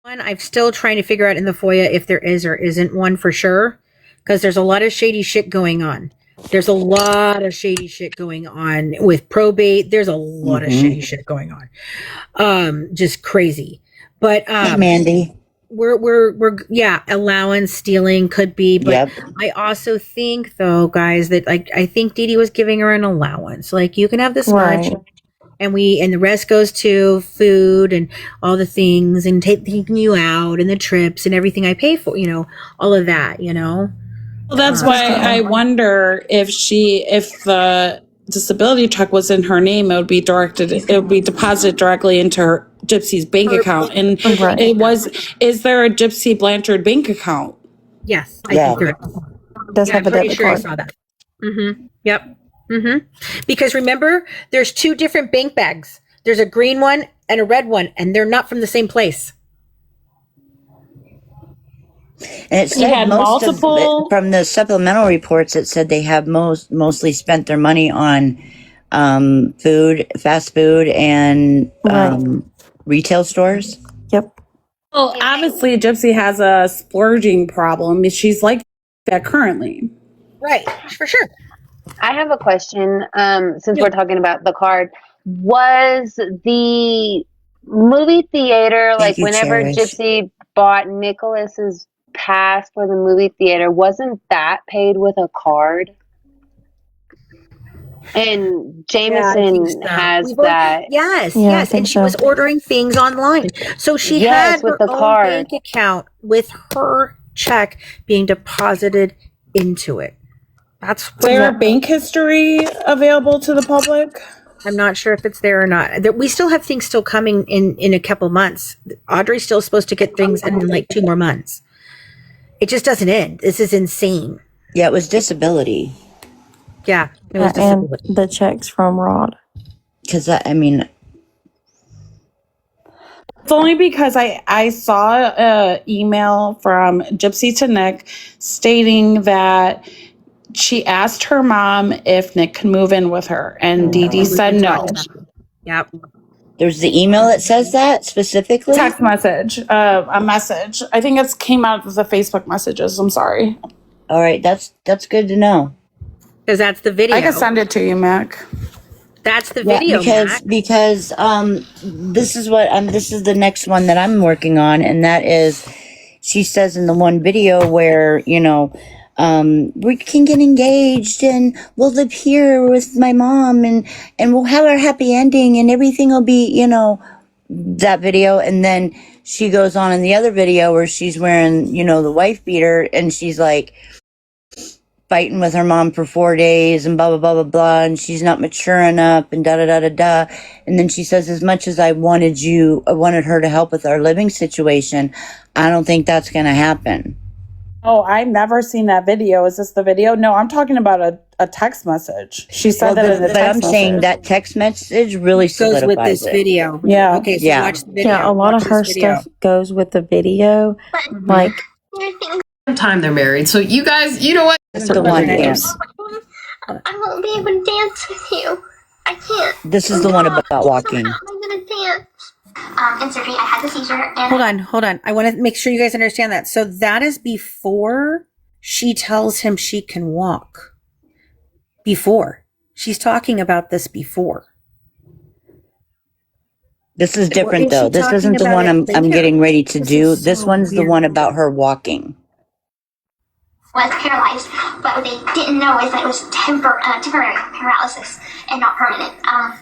One, I'm still trying to figure out in the FOIA if there is or isn't one for sure, because there's a lot of shady shit going on. There's a lot of shady shit going on with probate. There's a lot of shady shit going on. Just crazy. But Hey, Mandy. we're yeah, allowance stealing could be, but Yep. I also think though, guys, that like I think Dee Dee was giving her an allowance. Like you can have this much, and the rest goes to food and all the things and taking you out and the trips and everything I pay for, all of that, Well, that's why I wonder if the disability check was in her name, it would be deposited directly into her Gypsy's bank account. And it was, is there a Gypsy Blanchard bank account? Yes, I think there is. Does have a pretty debit sure card. I saw that. Yep. Because remember, there's two different bank bags. There's a green one and a red one, and they're not from the same place. And it said had multiple- from the supplemental reports, it said they have mostly spent their money on food, fast food, and retail stores. Yep. Well, obviously Gypsy has a splurging problem. She's like that currently. Right, for sure. I have a question. Since we're talking about the card, was the movie theater Thank you, whenever Cherish. Gypsy bought Nicholas's pass for the movie theater? Wasn't that paid with a card? And Jameson has that. Yes, Yeah, I yes. think And she so. was ordering things online. So she Yes, had with her the own card. bank account with her check being deposited into it. That's Is there a bank history available to the public? I'm not sure if it's there or not. We still have things still coming in a couple months. Audrey's still supposed to get things in like 2 more months. It just doesn't end. This is insane. Yeah, it was disability. Yeah, it was And disability. the checks from Rod. Because, I mean, It's only because I saw an email from Gypsy to Nick stating that she asked her mom if Nick can move in with her, and Dee Dee said no. Yep. there's the email that says that specifically. Text message, a message. I think it came out of the Facebook messages. I'm sorry. All right, that's good to know. Because that's the video. I can send it to you, Mac. That's the video, Mac. because this is the next one that I'm working on, and that is, she says in the one video where we can get engaged and we'll live here with my mom and we'll have our happy ending and everything will be that video. And then she goes on in the other video where she's wearing the wife beater and she's like fighting with her mom for 4 days and blah blah blah blah blah, and she's not mature enough and da da da da da. And then she says, as much as I wanted her to help with our living situation, I don't think that's gonna happen. Oh, I've never seen that video. Is this the video? No, I'm talking about a text message. She said that in the But text I'm saying message. that text message really Goes solidifies with this it. video. Yeah. Okay, so Yeah. watch the video. Yeah, a lot Watch of her this video. stuff goes with the video. Like, Time they're married. So you guys, you know what? This is the one. Yeah. I won't be able to dance with you. I can't. This is the one about walking. How am I gonna dance? In surgery, I had the seizure, and Hold on. I want to make sure you guys understand that. So that is before she tells him she can walk. Before. She's talking about this before. This is different Is she though. This talking isn't the about one it I'm later? getting ready to This do. is This so one's the weird. one about her walking. was paralyzed. But what they didn't know is that it was temporary paralysis and not permanent. And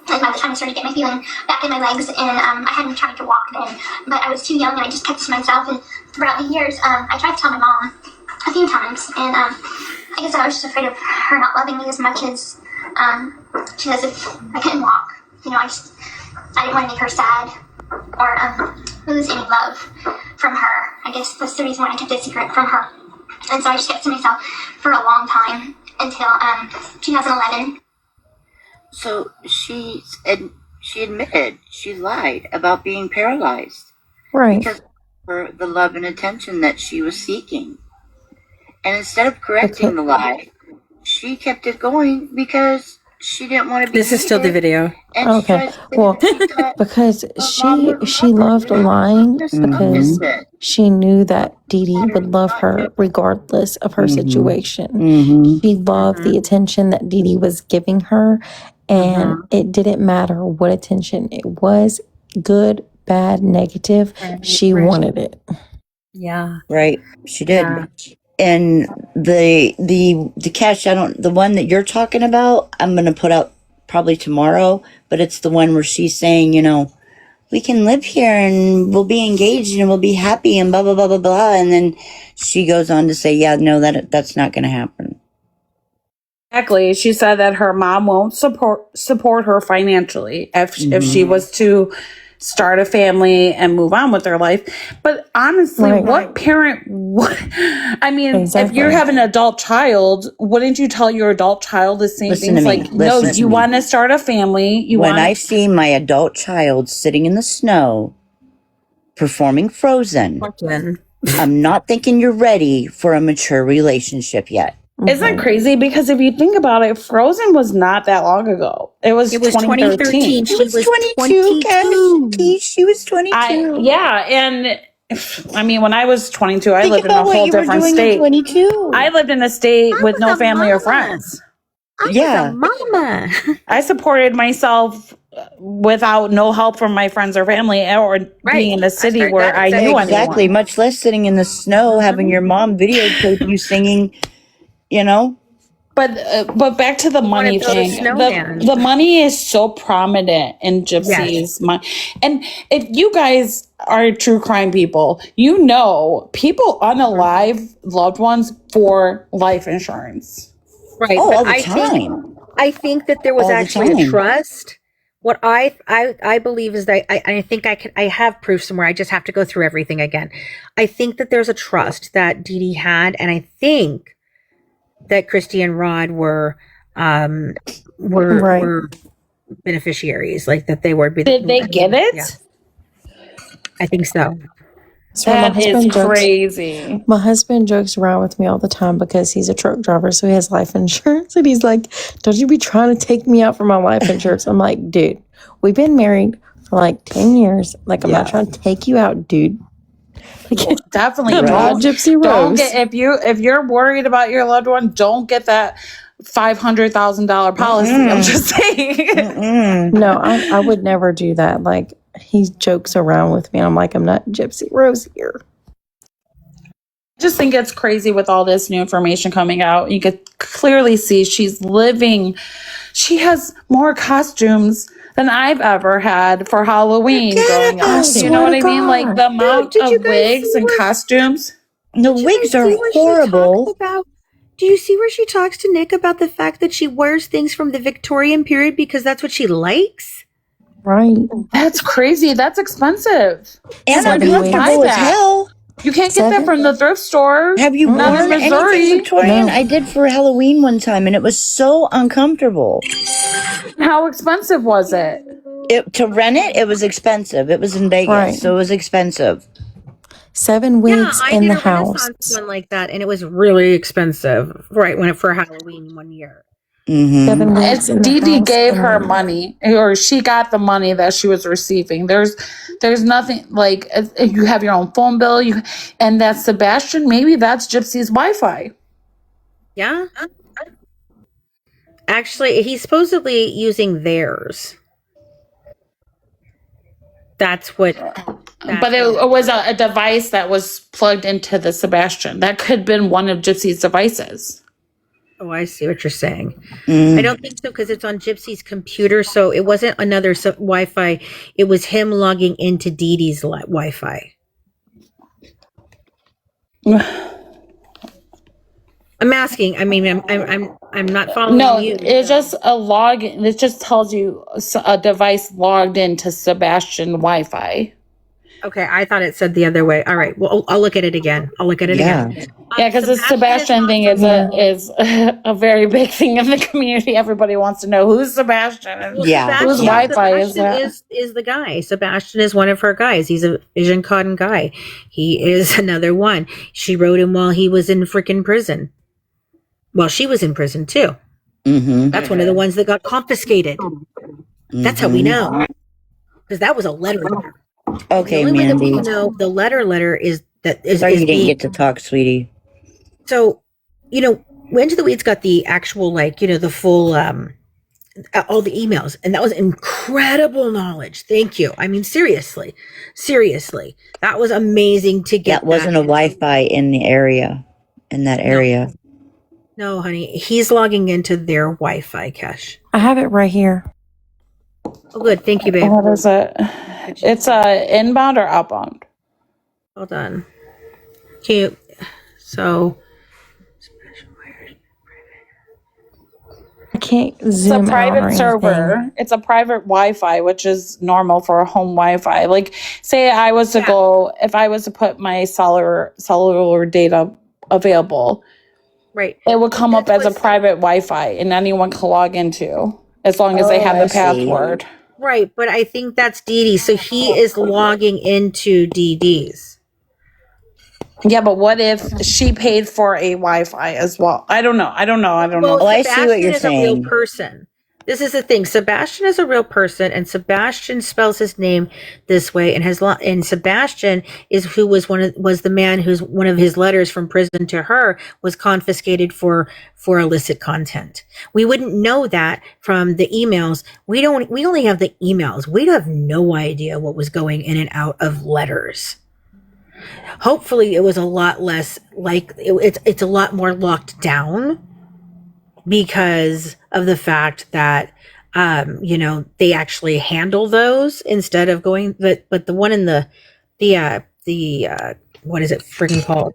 by the time I started to get my feeling back in my legs, and I hadn't tried to walk then, but I was too young and I just kept it to myself. And throughout the years, I tried to tell my mom a few times, and I guess I was just afraid of her not loving me as much as she does if I couldn't walk. I didn't want to make her sad or lose any love from her. I guess that's the reason why I kept it secret from her. And so I just kept it to myself for a long time until 2011. So she admitted she lied about being paralyzed right. because for the love and attention that she was seeking. And instead of correcting the lie, she kept it going because she didn't want to be. This is still the video. And Okay, well, because she loved lying because she knew that Dee Dee would love her regardless of her situation. Mm-hmm. She loved the attention that Dee Dee was giving her, and it didn't matter what attention it was, good, bad, negative. She wanted it. Yeah. Right, she did. Yeah. And the catch, the one that you're talking about, I'm gonna put out probably tomorrow. But it's the one where she's saying, we can live here and we'll be engaged and we'll be happy and blah blah blah blah blah. And then she goes on to say, yeah, no, that's not gonna happen. Exactly. She said that her mom won't support her financially if she was to start a family and move on with their life. But honestly, what parent would? I mean, if you have an adult child, wouldn't you tell your adult child the same things? Like, no, you want to start a family. When I see my adult child sitting in the snow performing Frozen, I'm not thinking you're ready for a mature relationship yet. Isn't that crazy? Because if you think about it, Frozen was not that long ago. It was 2013. She was 22. Cash. She was 22. And I mean, when I was 22, I lived in a whole different state. 22. I lived in a state with no family or friends. Yeah, mama. I supported myself without no help from my friends or family, or being in a city where I knew anyone. Much less sitting in the snow having your mom videotape you singing. But back to the money thing. The money is so prominent in Gypsy's mind. And if you guys are true crime people, people unalive loved ones for life insurance. Right. Oh, all the time. I think that there was actually a trust. What I believe is that I think I have proof somewhere. I just have to go through everything again. I think that there's a trust that Dee Dee had, and I think that Christy and Rod were beneficiaries, like that they were. Did they get it? Yeah. I think so. So that is crazy. My husband jokes around with me all the time because he's a truck driver, so he has life insurance, and he's like, "Don't you be trying to take me out for my life insurance?" I'm like, "Dude, we've been married for like 10 years. Like, I'm not trying to take you out, dude." Definitely don't. Gypsy Rose. Don't get if you're worried about your loved one, don't get that $500,000 policy. I'm just saying. No, I would never do that. Like, he jokes around with me. I'm like, I'm not Gypsy Rose here. I just think it's crazy with all this new information coming out. You could clearly see she's living. She has more costumes than I've ever had for Halloween growing up. You know what I mean? Like the amount of wigs and costumes. The wigs are horrible. Do you see where she talks to Nick about the fact that she wears things from the Victorian period because that's what she likes? Right. That's crazy. That's expensive. And uncomfortable as hell. You can't get that from the thrift store. Have you worn anything Victorian? No. I did for Halloween one time, and it was so uncomfortable. How expensive was it? To rent it was expensive. It was in Vegas, so it was expensive. 7 wigs in the house. One like that, and it was really expensive. Right for Halloween one year. Mm-hmm. 7 wigs. Dee Dee gave her money, or she got the money that she was receiving. There's nothing like you have your own phone bill. And that's Sebastian. Maybe that's Gypsy's Wi-Fi. Yeah. Actually, he's supposedly using theirs. That's what. But it was a device that was plugged into the Sebastian. That could have been one of Gypsy's devices. Oh, I see what you're saying. I don't think so because it's on Gypsy's computer, so it wasn't another Wi-Fi. It was him logging into Dee Dee's Wi-Fi. I'm asking. I mean, I'm not following you. No, it's just a log. It just tells you a device logged into Sebastian Wi-Fi. Okay, I thought it said the other way. All right, well, I'll look at it again. again. Yeah, because the Sebastian thing is a very big thing in the community. Everybody wants to know who's Sebastian and whose Wi-Fi is that. Is the guy. Sebastian is one of her guys. He's a Vision Con guy. He is another one. She wrote him while he was in freaking prison. Well, she was in prison too. Mm-hmm. That's one of the ones that got confiscated. That's how we know. Because that was a letter. Okay, the only way that we Mandy. know the letter is that is, Sorry is you didn't being, get to talk, sweetie. so, Into the Weeds got the actual, the full, all the emails, and that was incredible knowledge. Thank you. I mean, seriously, that was amazing to get. That wasn't a Wi-Fi in the area, in that area. No, honey, he's logging into their Wi-Fi, Cash. I have it right here. Oh, good. Thank you, babe. What is it? It's inbound or outbound? Hold on. Cute. So, I can't It's a zoom out or private anything. server. It's a private Wi-Fi, which is normal for a home Wi-Fi. Like, say I was to go, if I was to put my cellular data available, right. it would come up as a private Wi-Fi, and anyone can log into as long as they have I the see. password. Right, but I think that's Dee Dee. So he is logging into Dee Dee's. Yeah, but what if she paid for a Wi-Fi as well? I don't know. Oh, I see what you're Sebastian is a saying. real person. This is the thing. Sebastian is a real person, and Sebastian spells his name this way, and Sebastian was the man who's one of his letters from prison to her was confiscated for illicit content. We wouldn't know that from the emails. We only have the emails. We have no idea what was going in and out of letters. Hopefully it was a lot less it's a lot more locked down because of the fact that they actually handle those instead of going but the one in the what is it friggin' called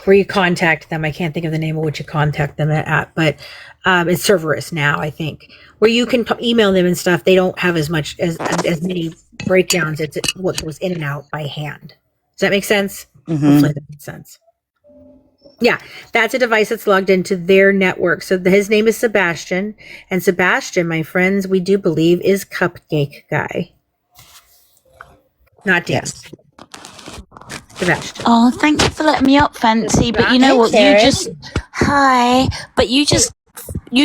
where you contact them, I can't think of the name of what you contact them at, but it's Cerberus now, I think, where you can email them and stuff. They don't have as many breakdowns. It's what goes in and out by hand. Does that make sense? Hopefully that makes sense. Yeah, that's a device that's logged into their network. So his name is Sebastian. And Sebastian, my friends, we do believe is Cupcake Guy. Not Dan. Yes. Sebastian. Oh, thank you for letting me up, Fancy. But you know what? You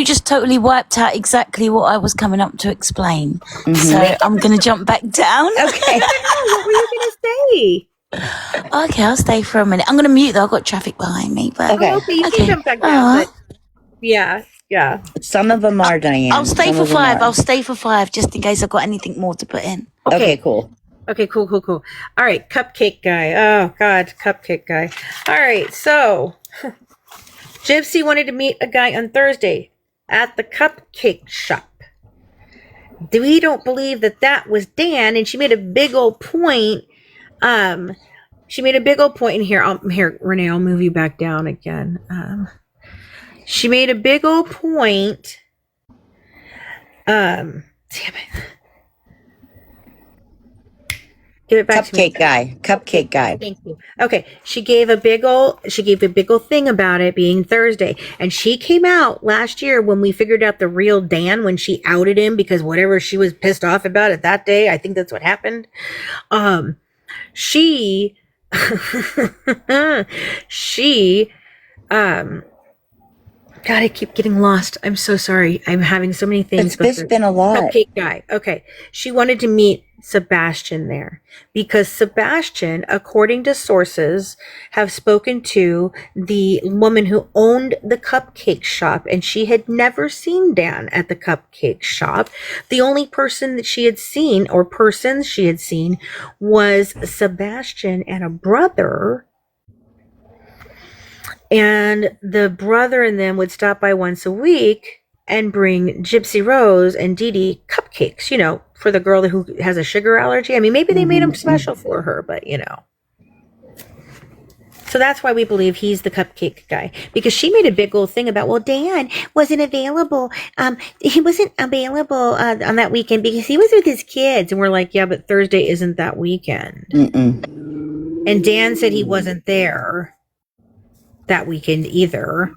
just totally wiped out exactly what I was coming up to explain. So I'm going to jump back down. Okay. What were you going to say? Okay, I'll stay for a minute. I'm going to mute though. I've got traffic behind me. But Okay, you can jump back down. But yeah. Some of them are, Diane. I'll stay for 5. I'll stay for 5 just in case I've got anything more to put in. Okay, cool. Okay, cool. All right, Cupcake Guy. Oh, God, Cupcake Guy. All right, so Gypsy wanted to meet a guy on Thursday at the cupcake shop. We don't believe that was Dan, and she made a big old point. In here, Renee, I'll move you back down again. She made a big old point. Damn it. Give it back to me. Cupcake guy. Thank you. Okay. She gave a big old thing about it being Thursday. And she came out last year when we figured out the real Dan, when she outed him because whatever she was pissed off about it that day, I think that's what happened. She God, I keep getting lost. I'm so sorry. I'm having so many things. It's been a lot. Cupcake Guy. Okay. She wanted to meet Sebastian there because Sebastian, according to sources, have spoken to the woman who owned the cupcake shop, and she had never seen Dan at the cupcake shop. The only person that she had seen, or persons she had seen, was Sebastian and a brother. And the brother and them would stop by once a week and bring Gypsy Rose and Dee Dee cupcakes, for the girl who has a sugar allergy. I mean, maybe they made them special for her, but So that's why we believe he's the cupcake guy, because she made a big old thing about, well, Dan wasn't available. He wasn't available on that weekend because he was with his kids. And we're like, yeah, but Thursday isn't that weekend. And Dan said he wasn't there that weekend either.